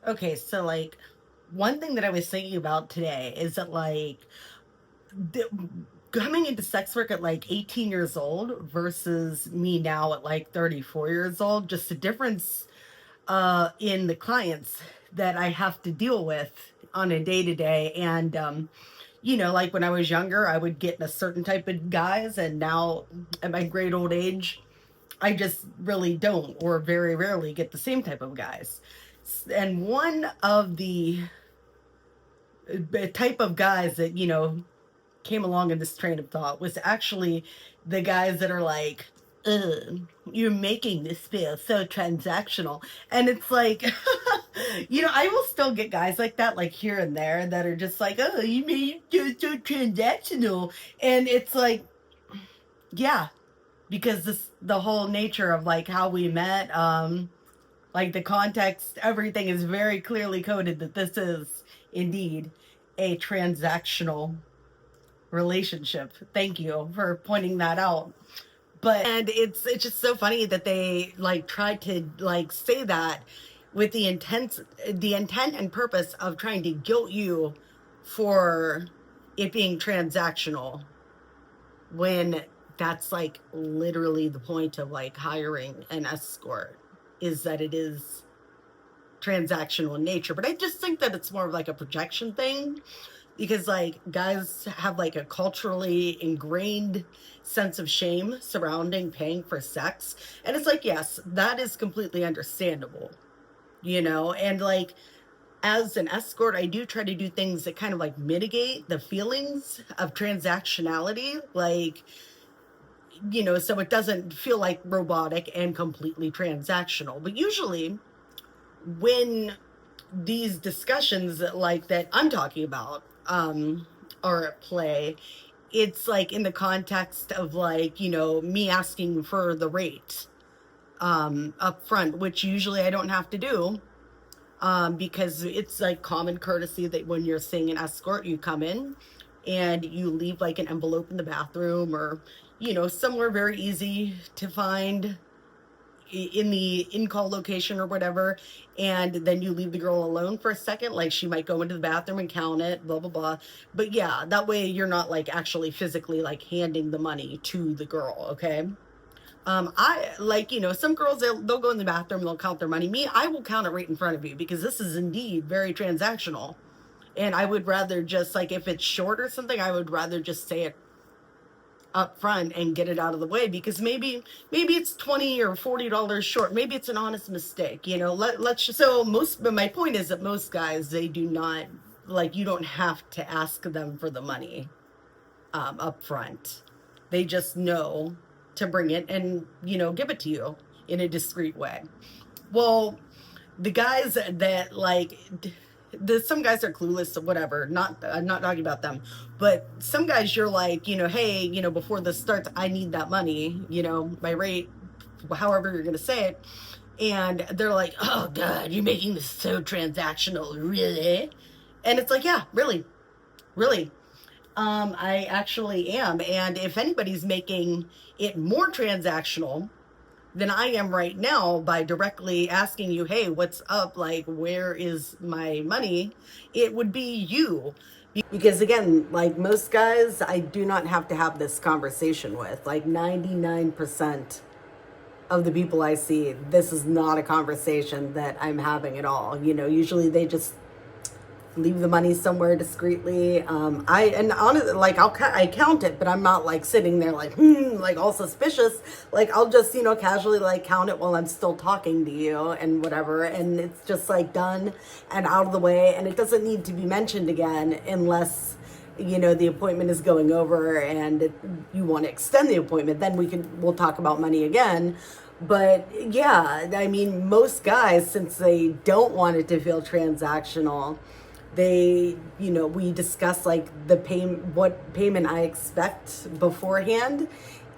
Okay, so like one thing that I was thinking about today is that the, coming into sex work at like 18 years old versus me now at like 34 years old, just the difference in the clients that I have to deal with on a day to day. And, like when I was younger, I would get a certain type of guys, and now at my great old age, I just really don't, or very rarely get the same type of guys. And one of the type of guys that, came along in this train of thought was actually the guys that are like, ugh, you're making this feel so transactional. And it's like, I will still get guys like that, like here and there, that are just like, oh, you made it so transactional. And it's like, yeah, because the whole nature of like how we met, like the context, everything is very clearly coded that this is indeed a transactional relationship. Thank you for pointing that out. But and it's just so funny that they like tried to like say that with the intent and purpose of trying to guilt you for it being transactional, when that's like literally the point of like hiring an escort, is that it is transactional in nature. But I just think that it's more of like a projection thing, because like guys have like a culturally ingrained sense of shame surrounding paying for sex. And it's like, yes, that is completely understandable, and like as an escort, I do try to do things that kind of like mitigate the feelings of transactionality, like, so it doesn't feel like robotic and completely transactional. But usually when these discussions like that I'm talking about are at play, it's like in the context of like, me asking for the rate up front, which usually I don't have to do, because it's like common courtesy that when you're seeing an escort, you come in and you leave like an envelope in the bathroom, or somewhere very easy to find in the in-call location or whatever, and then you leave the girl alone for a second, like she might go into the bathroom and count it, blah blah blah. But yeah, that way you're not like actually physically like handing the money to the girl. Okay. I like, some girls, they'll go in the bathroom, they'll count their money. Me, I will count it right in front of you, because this is indeed very transactional. And I would rather just like, if it's short or something, I would rather just say it up front and get it out of the way, because maybe it's $20 or $40 short. Maybe it's an honest mistake. Let's just, so most, but my point is that most guys, they do not, like, you don't have to ask them for the money up front. They just know to bring it and, give it to you in a discreet way. Well, the guys that like, some guys are clueless or whatever. Not, I'm not talking about them, but some guys, you're like, hey, before this starts, I need that money, my rate, however you're gonna say it. And they're like, oh God, you're making this so transactional, really? And it's like, yeah, really, really. I actually am. And if anybody's making it more transactional than I am right now by directly asking you, hey, what's up? Like, where is my money? It would be you. Because again, like most guys, I do not have to have this conversation with. Like 99% of the people I see, this is not a conversation that I'm having at all. Usually they just leave the money somewhere discreetly. And honestly, like I count it, but I'm not like sitting there like like all suspicious. Like I'll just casually like count it while I'm still talking to you and whatever, and it's just like done and out of the way, and it doesn't need to be mentioned again unless the appointment is going over and you want to extend the appointment. Then we'll talk about money again. But yeah, I mean, most guys, since they don't want it to feel transactional, we discuss like what payment I expect beforehand,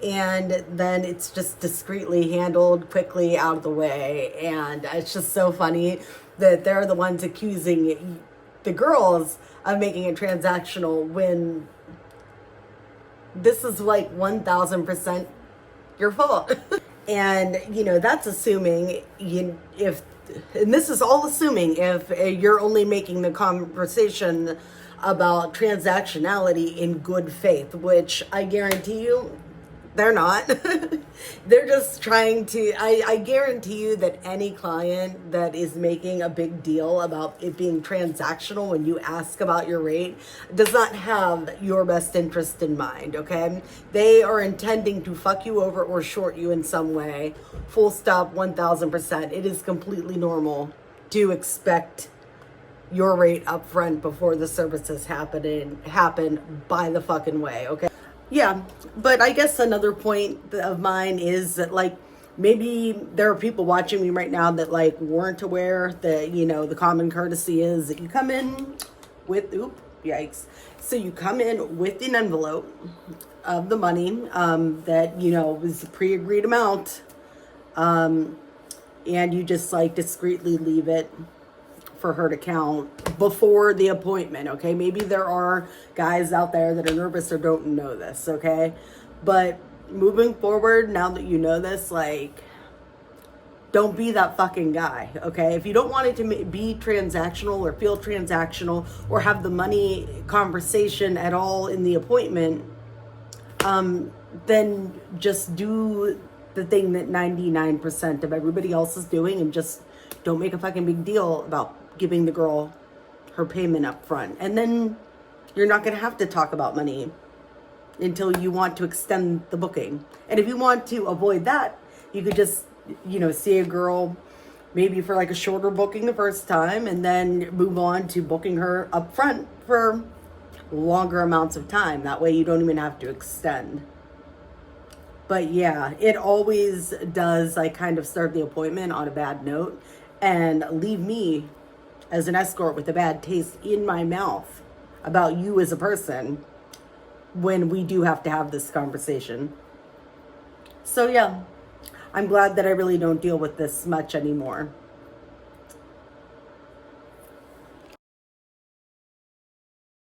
and then it's just discreetly handled, quickly out of the way. And it's just so funny that they're the ones accusing the girls of making it transactional, when this is like 1000% your fault. And that's assuming if and this is all assuming if you're only making the conversation about transactionality in good faith, which I guarantee you they're not. They're just trying to, I guarantee you that any client that is making a big deal about it being transactional when you ask about your rate does not have your best interest in mind, okay? They are intending to fuck you over or short you in some way. Full stop, 1000%. It is completely normal to expect your rate up front before the services happen by the fucking way, okay? Yeah, but I guess another point of mine is that, like, maybe there are people watching me right now that, like, weren't aware that, you know, the common courtesy is that you come in with, yikes. So you come in with an envelope of the money that, you know, was a pre-agreed amount, and you just, like, discreetly leave it for her to count before the appointment, okay? Maybe there are guys out there that are nervous or don't know this, okay? But moving forward, now that you know this, like, don't be that fucking guy, okay? If you don't want it to be transactional or feel transactional or have the money conversation at all in the appointment, then just do the thing that 99% of everybody else is doing and just don't make a fucking big deal about giving the girl her payment up front. And then you're not going to have to talk about money until you want to extend the booking. And if you want to avoid that, you could just, you know, see a girl maybe for like a shorter booking the first time and then move on to booking her up front for longer amounts of time. That way you don't even have to extend. But yeah, it always does like kind of start the appointment on a bad note and leave me as an escort with a bad taste in my mouth about you as a person when we do have to have this conversation. So yeah, I'm glad that I really don't deal with this much anymore.